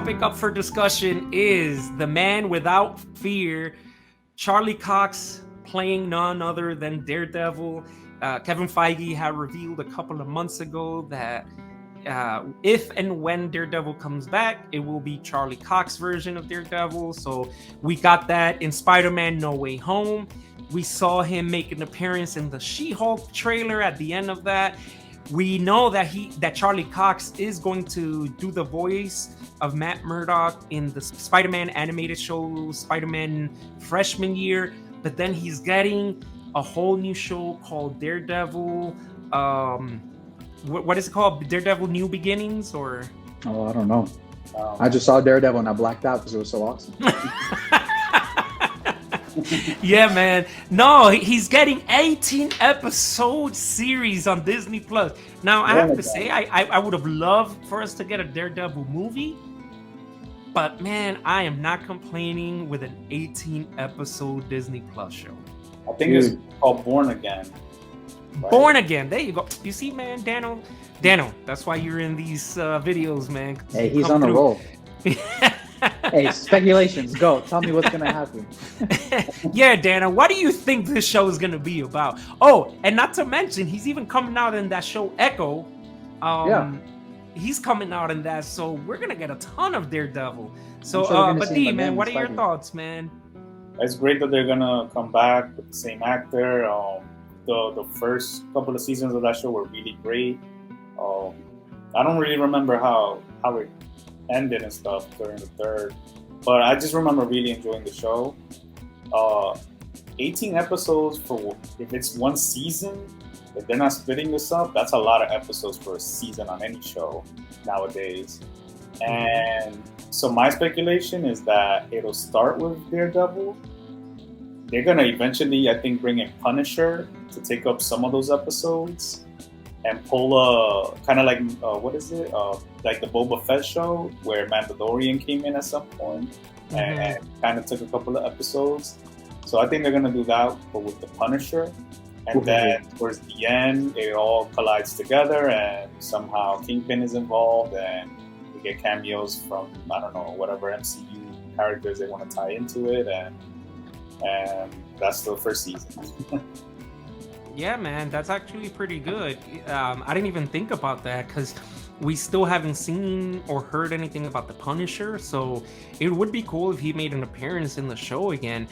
topic up for discussion is the man without fear, Charlie Cox, playing none other than Daredevil. Kevin Feige had revealed a couple of months ago that if and when Daredevil comes back, it will be Charlie Cox version of Daredevil. So we got that in Spider-Man No Way Home. We saw him make an appearance in the She-Hulk trailer at the end of that. We know that Charlie Cox is going to do the voice of Matt Murdock in the Spider-Man animated show, Spider-Man freshman year, but then he's getting a whole new show called Daredevil. What is it called? Daredevil New Beginnings, or? Oh, I don't know. I just saw Daredevil and I blacked out because it was so awesome. Yeah, man. No, he's getting 18 episode series on Disney Plus. Now, I have to say, I would have loved for us to get a Daredevil movie, but man, I am not complaining with an 18 episode Disney Plus show. I think it's called Born Again. Right? Born Again. There you go. You see, man, Daniel, that's why you're in these videos, man. Hey, he's on a roll. Hey, speculations, go. Tell me what's going to happen. Yeah, Dana, what do you think this show is going to be about? Oh, and not to mention, he's even coming out in that show Echo. He's coming out in that, so we're going to get a ton of Daredevil. So, but D, man, what are your thoughts, man? It's great that they're going to come back with the same actor. The first couple of seasons of that show were really great. I don't really remember how it ended and stuff during the third, but I just remember really enjoying the show. 18 episodes for if it's one season, if they're not splitting this up, that's a lot of episodes for a season on any show nowadays. And so my speculation is that it'll start with Daredevil. They're gonna eventually, I think, bring in Punisher to take up some of those episodes and pull a kind of like what is it? Like the Boba Fett show where Mandalorian came in at some point and kind of took a couple of episodes. So I think they're gonna do that, but with the Punisher, and then towards the end, it all collides together, and somehow Kingpin is involved, and we get cameos from I don't know whatever MCU characters they want to tie into it, and that's the first season. Yeah, man, that's actually pretty good. I didn't even think about that because we still haven't seen or heard anything about the Punisher. So it would be cool if he made an appearance in the show again.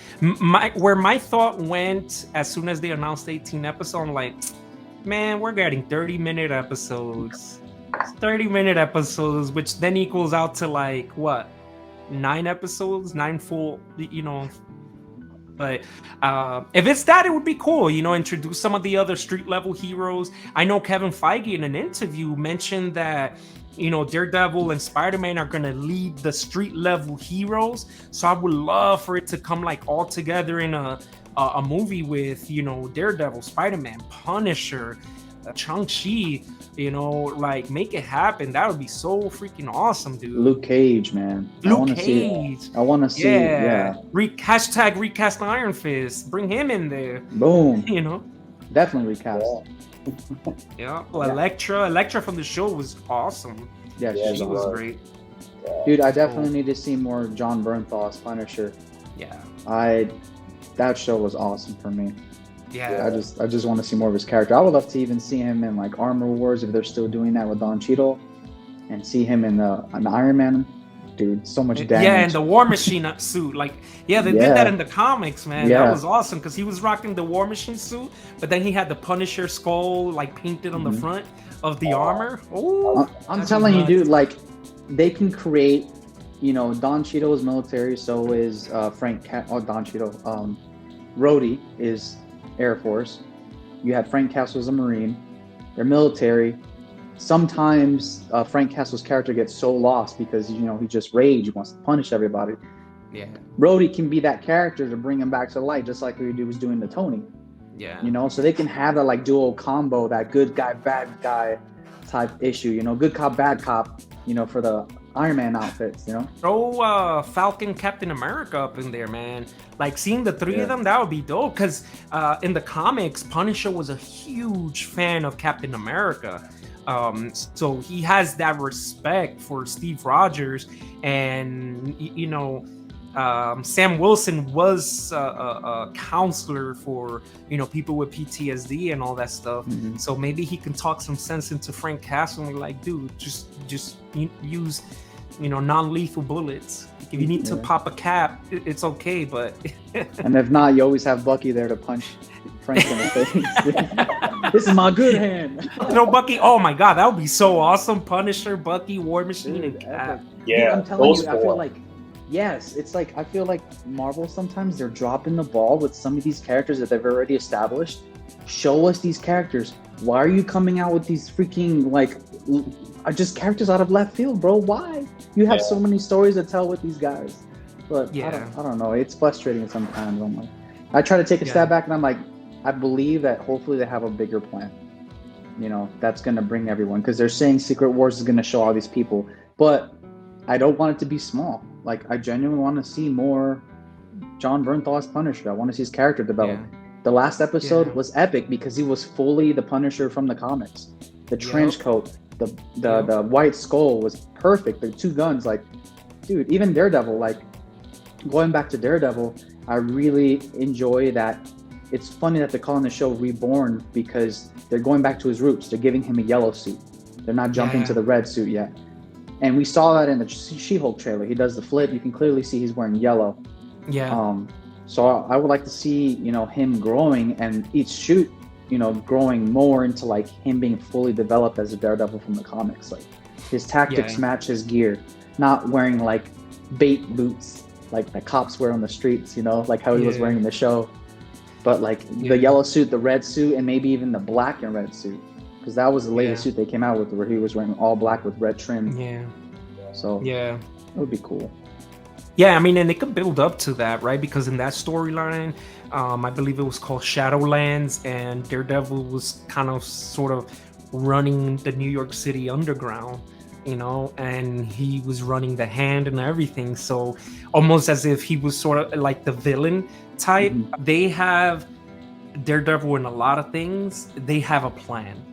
Where my thought went as soon as they announced 18 episodes, I'm like, man, we're getting 30-minute episodes. 30-minute episodes, which then equals out to like, what, 9 episodes? 9 full, But if it's that, it would be cool, introduce some of the other street level heroes. I know Kevin Feige in an interview mentioned that, Daredevil and Spider-Man are going to lead the street level heroes. So I would love for it to come like all together in a movie with, Daredevil, Spider-Man, Punisher, Shang-Chi, like make it happen. That would be so freaking awesome, dude. Luke Cage, man. Luke Cage. I want to see it. Yeah. Hashtag recast Iron Fist. Bring him in there. Boom. Definitely recast. Yeah. Well, Elektra from the show was awesome. Yeah, she was great. Dude, I definitely need to see more John Bernthal's Punisher. Yeah. That show was awesome for me. Yeah. I just want to see more of his character. I would love to even see him in like Armor Wars if they're still doing that with Don Cheadle, and see him in an Iron Man. Dude, so much damage. Yeah, and the War Machine suit. Like, they did that in the comics, man. That was awesome because he was rocking the War Machine suit, but then he had the Punisher skull like painted on the front of the armor. Oh, I'm telling you, dude, like they can create. Don Cheadle is military, so is Don Cheadle. Rhodey is Air Force. You had Frank Castle's a Marine. They're military. Sometimes Frank Castle's character gets so lost because he just rage. He wants to punish everybody. Yeah. Rhodey can be that character to bring him back to life, just like he was doing to Tony. Yeah. So they can have that like dual combo, that good guy, bad guy type issue. Good cop, bad cop. For the Iron Man outfits, Throw Falcon, Captain America up in there, man. Like seeing the three of them, that would be dope. Because in the comics, Punisher was a huge fan of Captain America. So he has that respect for Steve Rogers, and Sam Wilson was a counselor for people with PTSD and all that stuff. Mhm. So maybe he can talk some sense into Frank Castle and be like, dude, just use non-lethal bullets. If you need to Yeah. pop a cap, it's okay, but And if not, you always have Bucky there to punch Frank in the face. This is my good hand. Bucky. Oh my god, that would be so awesome. Punisher, Bucky, War Machine, and Dude, Cap. Yeah, Dude, I'm telling those you, I feel four. like, yes, it's like, I feel like Marvel sometimes they're dropping the ball with some of these characters that they've already established. Show us these characters. Why are you coming out with these freaking just characters out of left field, bro? Why? You have so many stories to tell with these guys. But Yeah. I don't know. It's frustrating sometimes. I'm like, I try to take a step back and I'm like, I believe that hopefully they have a bigger plan. That's going to bring everyone, because they're saying Secret Wars is going to show all these people, but I don't want it to be small. Like, I genuinely want to see more John Bernthal's Punisher. I want to see his character develop. Yeah. The last episode Yeah. was epic because he was fully the Punisher from the comics. The trench coat, the white skull was perfect. The two guns, like, dude, even Daredevil, like, going back to Daredevil, I really enjoy that. It's funny that they're calling the show Reborn because they're going back to his roots. They're giving him a yellow suit. They're not jumping to the red suit yet. And we saw that in the She-Hulk trailer. He does the flip. You can clearly see he's wearing yellow. Yeah. So I would like to see, him growing and each shoot, growing more into like him being fully developed as a Daredevil from the comics. Like his tactics match his gear, not wearing like bait boots like the cops wear on the streets, like how he was wearing in the show. But like the yellow suit, the red suit, and maybe even the black and red suit, because that was the latest suit they came out with, where he was wearing all black with red trim. Yeah. So yeah, it would be cool. Yeah, I mean, and they could build up to that, right? Because in that storyline, I believe it was called Shadowlands, and Daredevil was kind of sort of running the New York City underground, and he was running the hand and everything. So almost as if he was sort of like the villain type. Mm-hmm. They have Daredevil in a lot of things. They have a plan.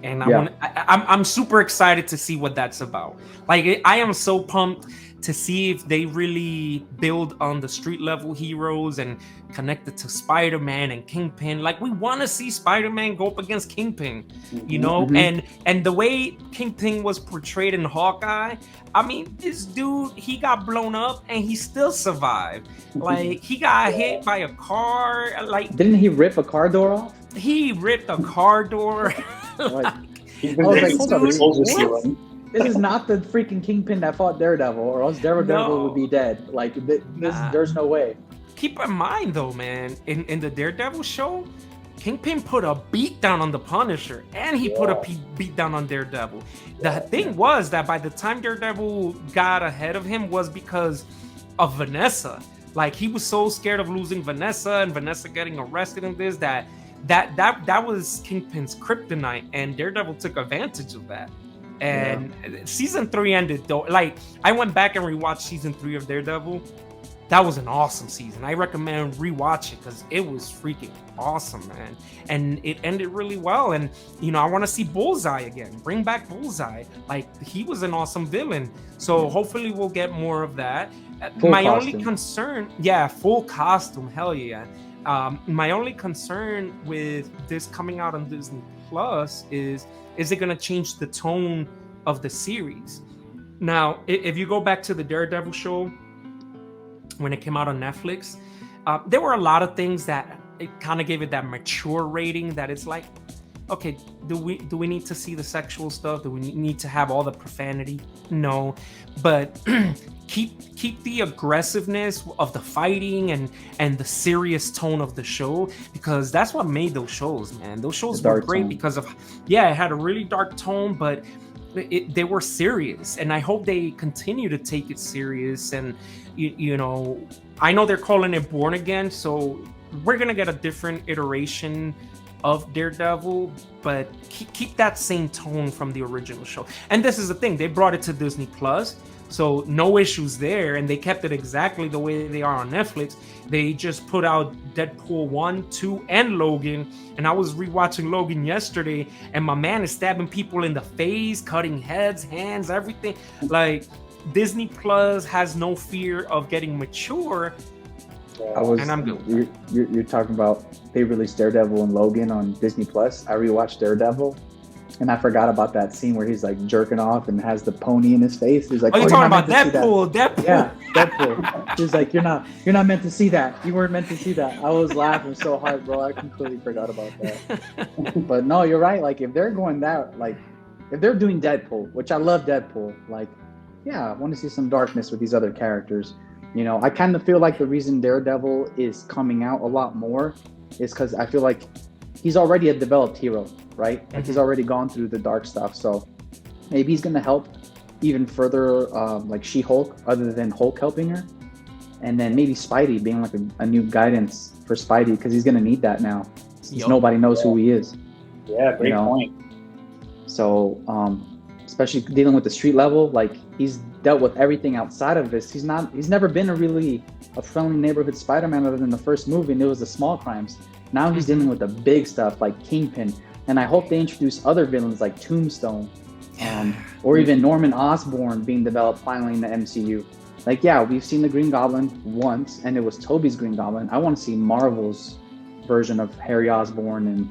And I'm super excited to see what that's about. Like, I am so pumped to see if they really build on the street level heroes and connect it to Spider-Man and Kingpin. Like, we want to see Spider-Man go up against Kingpin, Mm-hmm. and the way Kingpin was portrayed in Hawkeye, I mean, this dude, he got blown up and he still survived. Like, he got hit by a car. Like, didn't he rip a car door off? He ripped a car door. Like, He's I been was like, taking hold some up, soldier what? stealing. This is not the freaking Kingpin that fought Daredevil, or else Daredevil would be dead. Like, there's no way. Keep in mind, though, man, in the Daredevil show, Kingpin put a beat down on the Punisher, and he put a beat down on Daredevil. The thing was that by the time Daredevil got ahead of him was because of Vanessa. Like, he was so scared of losing Vanessa and Vanessa getting arrested in this that was Kingpin's kryptonite, and Daredevil took advantage of that. And season 3 ended though. Like, I went back and rewatched season 3 of Daredevil. That was an awesome season. I recommend rewatch it because it was freaking awesome, man. And it ended really well. And I want to see Bullseye again. Bring back Bullseye. Like, he was an awesome villain. So hopefully we'll get more of that. Full My costume. only concern, full costume, hell yeah. My only concern with this coming out on Disney Plus is it going to change the tone of the series? Now, if you go back to the Daredevil show, when it came out on Netflix, there were a lot of things that it kind of gave it that mature rating that it's like, okay, do we need to see the sexual stuff? Do we need to have all the profanity? No, but keep the aggressiveness of the fighting and the serious tone of the show, because that's what made those shows, man. Those shows were great tone. because of it had a really dark tone, but they were serious, and I hope they continue to take it serious. And I know they're calling it Born Again, so we're gonna get a different iteration of Daredevil, but keep that same tone from the original show. And this is the thing, they brought it to Disney Plus, So no issues there, and they kept it exactly the way they are on Netflix. They just put out Deadpool 1, 2, and Logan, and I was rewatching Logan yesterday, and my man is stabbing people in the face, cutting heads, hands, everything. Like, Disney Plus has no fear of getting mature, and I'm good. You're talking about they released Daredevil and Logan on Disney Plus. I rewatched Daredevil, and I forgot about that scene where he's like jerking off and has the pony in his face. He's like, "Oh, you're talking about Deadpool? Deadpool? Yeah, Deadpool." He's like, "You're not meant to see that. You weren't meant to see that." I was laughing so hard, bro. I completely forgot about that. But no, you're right. Like, if they're going that, like, if they're doing Deadpool, which I love Deadpool, like, yeah, I want to see some darkness with these other characters. You know, I kind of feel like the reason Daredevil is coming out a lot more is because I feel like he's already a developed hero, right? Like, he's already gone through the dark stuff. So maybe he's going to help even further, like She-Hulk, other than Hulk helping her. And then maybe Spidey being like a new guidance for Spidey, because he's going to need that now. Since nobody knows who he is. Yeah, great point. So, especially dealing with the street level, like, he's dealt with everything outside of this. He's never been a friendly neighborhood Spider-Man other than the first movie, and it was the small crimes. Now he's dealing with the big stuff like Kingpin, and I hope they introduce other villains like Tombstone, or even Norman Osborn being developed finally in the MCU. Like, yeah, we've seen the Green Goblin once, and it was Tobey's Green Goblin. I want to see Marvel's version of Harry Osborn and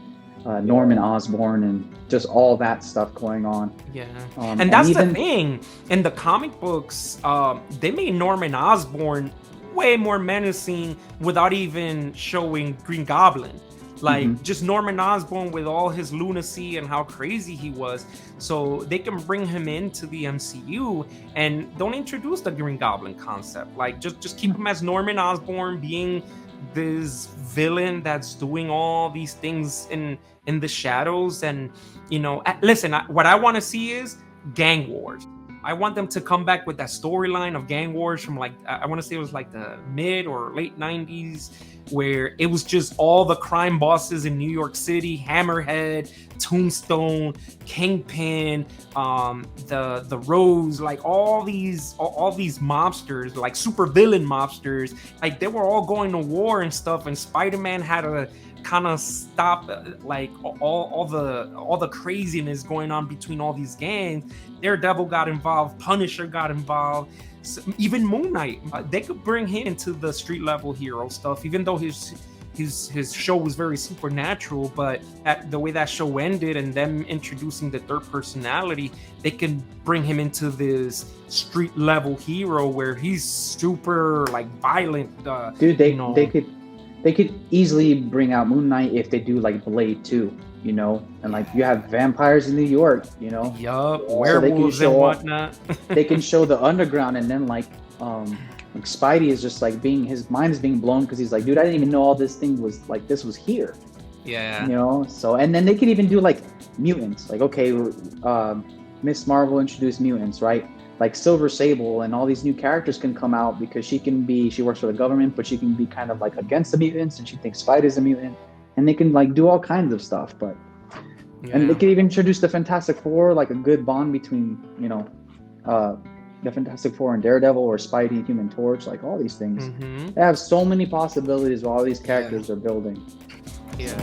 Norman Osborn and just all that stuff going on. Yeah, and that's the thing. In the comic books, they made Norman Osborn way more menacing without even showing Green Goblin. Like, just Norman Osborn with all his lunacy and how crazy he was. So they can bring him into the MCU and don't introduce the Green Goblin concept. Like, just keep him as Norman Osborn being this villain that's doing all these things in the shadows. And, you know, listen, what I want to see is gang wars. I want them to come back with that storyline of gang wars from, like, I want to say it was like the mid or late 90s, where it was just all the crime bosses in New York City: Hammerhead, Tombstone, Kingpin, the Rose, like all these mobsters, like super villain mobsters, like they were all going to war and stuff, and Spider-Man had to kind of stop like all the craziness going on between all these gangs. Daredevil got involved, Punisher got involved, even Moon Knight. They could bring him into the street level hero stuff, even though his show was very supernatural. But the way that show ended and them introducing the third personality, they can bring him into this street level hero where he's super like violent. Dude, they could easily bring out Moon Knight if they do like Blade 2, you know, and like you have vampires in New York, you know. Yup, werewolves and whatnot. They can show the underground, and then like Spidey is just like his mind is being blown because he's like, dude, I didn't even know all this thing was like, this was here. Yeah. You know, so, and then they could even do like mutants, like, okay, Miss Marvel introduced mutants, right? Like Silver Sable and all these new characters can come out because she works for the government, but she can be kind of like against the mutants, and she thinks Spidey's a mutant, and they can like do all kinds of stuff. But and they could even introduce the Fantastic Four, like a good bond between, you know, the Fantastic Four and Daredevil, or Spidey and Human Torch, like all these things. They have so many possibilities while all these characters are building. Yeah.